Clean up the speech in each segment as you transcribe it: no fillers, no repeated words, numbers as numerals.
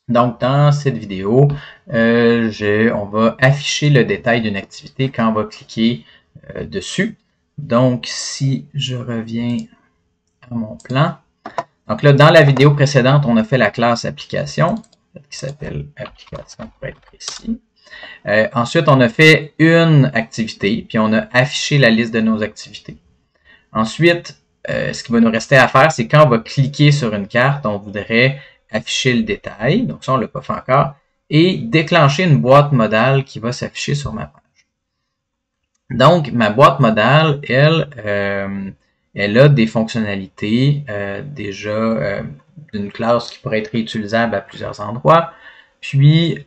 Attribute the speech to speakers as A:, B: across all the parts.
A: Donc, dans cette vidéo, on va afficher le détail d'une activité quand on va cliquer dessus. Donc, si je reviens à mon plan, donc là, dans la vidéo précédente, on a fait la classe application, qui s'appelle application pour être précis. Ensuite, on a fait une activité, puis on a affiché la liste de nos activités. Ensuite, ce qui va nous rester à faire, c'est quand on va cliquer sur une carte, on voudrait afficher le détail, donc ça on ne l'a pas fait encore, et déclencher une boîte modale qui va s'afficher sur ma page. Donc, ma boîte modale, elle a des fonctionnalités déjà d'une classe qui pourrait être réutilisable à plusieurs endroits. Puis,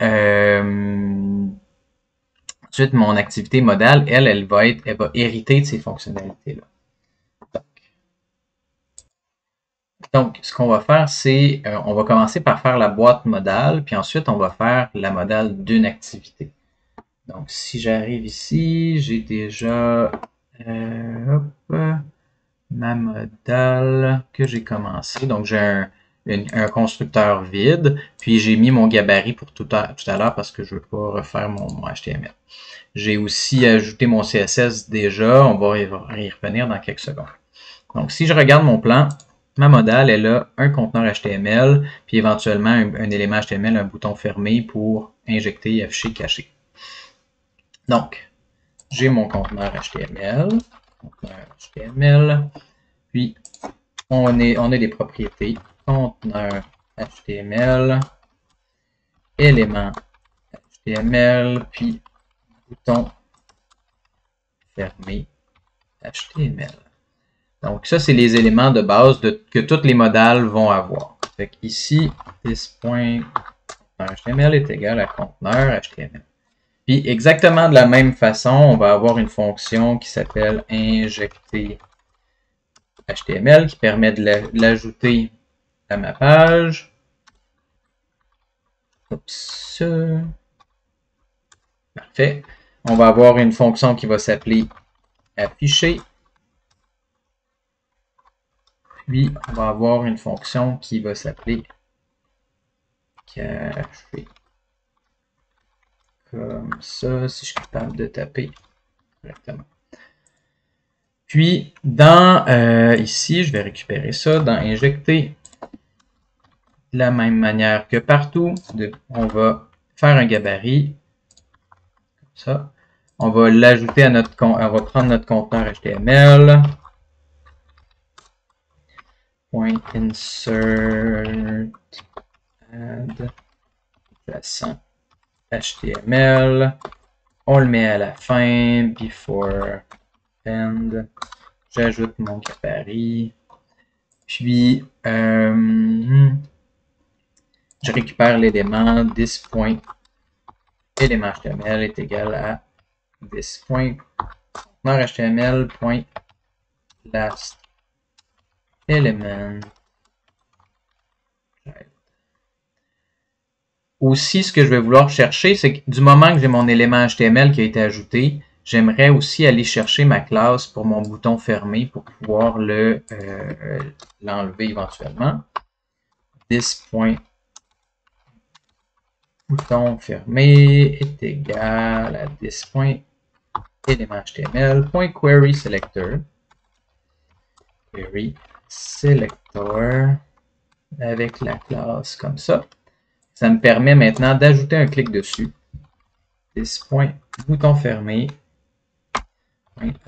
A: ensuite, mon activité modale, elle va hériter de ces fonctionnalités-là. Donc, ce qu'on va faire, c'est, on va commencer par faire la boîte modale, puis ensuite, on va faire la modale d'une activité. Donc, si j'arrive ici, j'ai déjà ma modale que j'ai commencé. Donc, j'ai un constructeur vide, puis j'ai mis mon gabarit pour tout à l'heure parce que je ne veux pas refaire mon HTML. J'ai aussi ajouté mon CSS déjà, on va y revenir dans quelques secondes. Donc, si je regarde mon plan, ma modale, elle a un conteneur HTML, puis éventuellement un élément HTML, un bouton fermé pour injecter, afficher, cacher. Donc, j'ai mon conteneur HTML, puis on a des propriétés, conteneur HTML, élément HTML, puis bouton fermé HTML. Donc, ça, c'est les éléments de base que toutes les modales vont avoir. Fait ici, this.HTML est égal à conteneur HTML. Puis, exactement de la même façon, on va avoir une fonction qui s'appelle injecter HTML qui permet de l'ajouter à ma page. Oups. Parfait. On va avoir une fonction qui va s'appeler afficher. Puis, on va avoir une fonction qui va s'appeler cacher. Comme ça, si je suis capable de taper correctement. Puis, dans ici, je vais récupérer ça, dans injecter, de la même manière que partout, on va faire un gabarit, comme ça. On va l'ajouter à notre on va prendre notre conteneur HTML. Point insert add plaçant HTML. On le met à la fin, before end. J'ajoute mon gabarit. Puis, je récupère l'élément this.élément HTML est égal à this.HTML.last element. Aussi, ce que je vais vouloir chercher, c'est que du moment que j'ai mon élément HTML qui a été ajouté, j'aimerais aussi aller chercher ma classe pour mon bouton fermé pour pouvoir l'enlever éventuellement. This.bouton fermé est égal à this.élément HTML.query selector. Query selector avec la classe comme ça. Ça me permet maintenant d'ajouter un clic dessus. This.bouton fermé.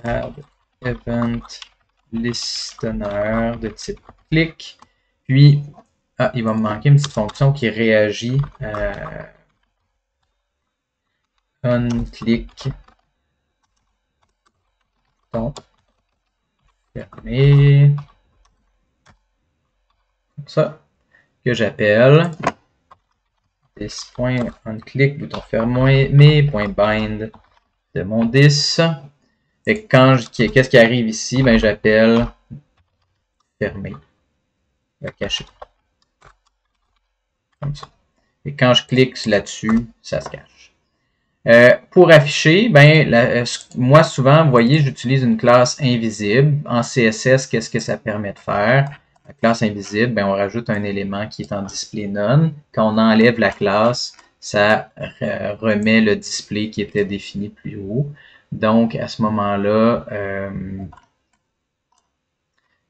A: Add event listener de type clic. Puis, il va me manquer une petite fonction qui réagit onClick. Bouton fermé. Comme ça. Que j'appelle this.onClick, bouton fermé, bind de mon dis. Et qu'est-ce qui arrive ici? Ben, j'appelle fermé, caché. Comme ça. Et quand je clique là-dessus, ça se cache. Pour afficher, ben, moi souvent, vous voyez, j'utilise une classe invisible. En CSS, qu'est-ce que ça permet de faire? la classe invisible, ben, on rajoute un élément qui est en display none. Quand on enlève la classe, ça remet le display qui était défini plus haut. Donc, à ce moment-là,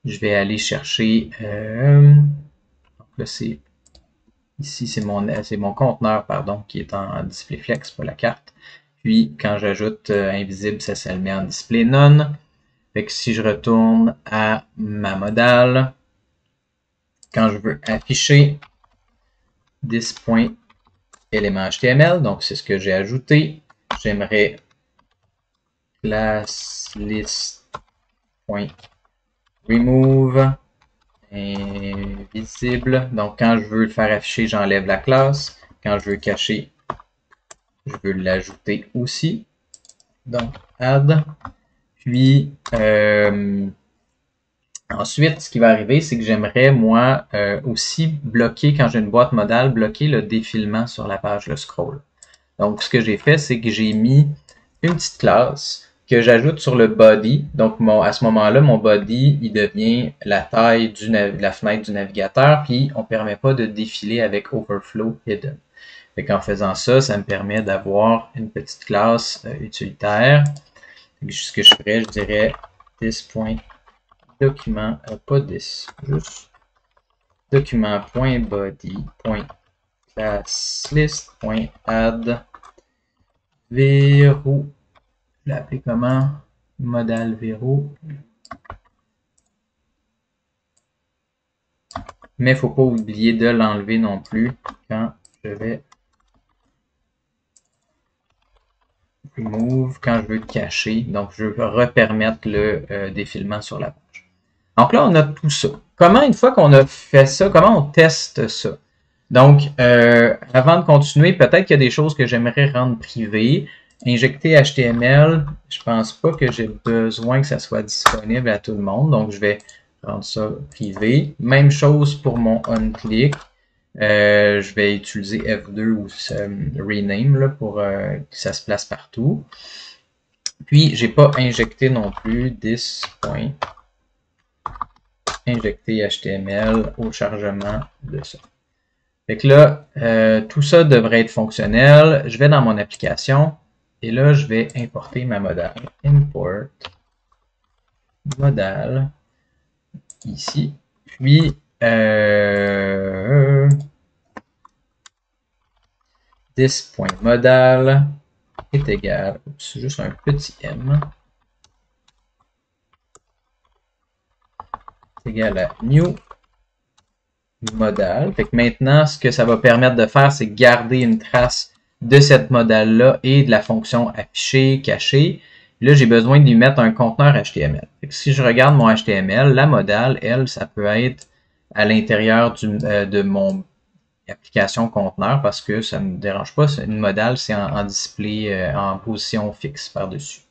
A: je vais aller chercher, donc là, ici, c'est mon conteneur, pardon, qui est en display flex, pas la carte. Puis, quand j'ajoute invisible, ça le met en display none. Fait que si je retourne à ma modale, quand je veux afficher this.element.html, donc c'est ce que j'ai ajouté, j'aimerais classList.remove invisible. Donc quand je veux le faire afficher, j'enlève la classe. Quand je veux cacher, je veux l'ajouter aussi. Donc add. Puis ensuite, ce qui va arriver, c'est que j'aimerais, moi, aussi bloquer, quand j'ai une boîte modale, bloquer le défilement sur la page, le scroll. Donc, ce que j'ai fait, c'est que j'ai mis une petite classe que j'ajoute sur le body. Donc, à ce moment-là, mon body, il devient la taille de la fenêtre du navigateur, puis on ne permet pas de défiler avec Overflow Hidden. Fait qu'en faisant ça, ça me permet d'avoir une petite classe utilitaire. Ce que je ferais, je dirais this.document, pas this, juste document.body.classlist.add verrou. Je l'ai appelé comment? Modal verrou. Mais il ne faut pas oublier de l'enlever non plus quand je vais remove, quand je veux cacher. Donc, je veux repermettre le défilement sur la page. Donc là, on a tout ça. Comment, une fois qu'on a fait ça, comment on teste ça? Donc, avant de continuer, peut-être qu'il y a des choses que j'aimerais rendre privées. Injecter HTML, je pense pas que j'ai besoin que ça soit disponible à tout le monde. Donc, je vais rendre ça privé. Même chose pour mon onClick. Je vais utiliser F2 ou rename là, pour que ça se place partout. Puis, j'ai pas injecté non plus this.injecter HTML au chargement de ça. Fait que là, tout ça devrait être fonctionnel. Je vais dans mon application et là, je vais importer ma modale. Import modale ici. Puis, this.modal est égal, c'est juste un petit m, est égal à new modal. Fait que maintenant, ce que ça va permettre de faire, c'est garder une trace de cette modale-là et de la fonction afficher, cacher. Là, j'ai besoin de lui mettre un conteneur HTML. Fait que si je regarde mon HTML, la modale, elle, ça peut être à l'intérieur de mon application conteneur parce que ça ne me dérange pas. Une modale, c'est en display, en position fixe par-dessus.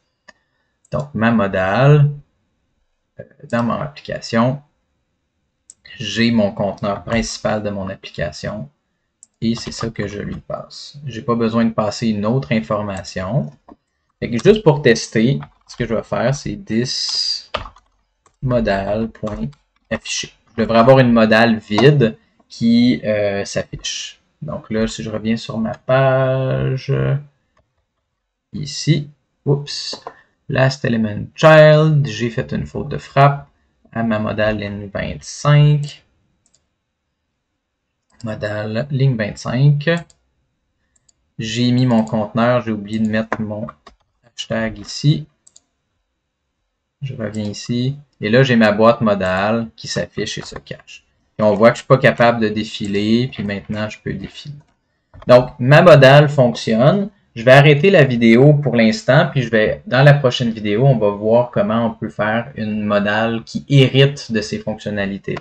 A: Donc, ma modale, dans mon application, j'ai mon conteneur principal de mon application et c'est ça que je lui passe. Je n'ai pas besoin de passer une autre information. Fait que juste pour tester, ce que je vais faire, c'est this modal.afficher. Je devrais avoir une modale vide qui s'affiche. Donc là, si je reviens sur ma page, ici, oups, last element child, j'ai fait une faute de frappe à ma modale ligne 25. Modale ligne 25. J'ai mis mon conteneur, j'ai oublié de mettre mon hashtag ici. Je reviens ici. Et là, j'ai ma boîte modale qui s'affiche et se cache. Et on voit que je ne suis pas capable de défiler, puis maintenant, je peux défiler. Donc, ma modale fonctionne. Je vais arrêter la vidéo pour l'instant, puis dans la prochaine vidéo, on va voir comment on peut faire une modale qui hérite de ces fonctionnalités.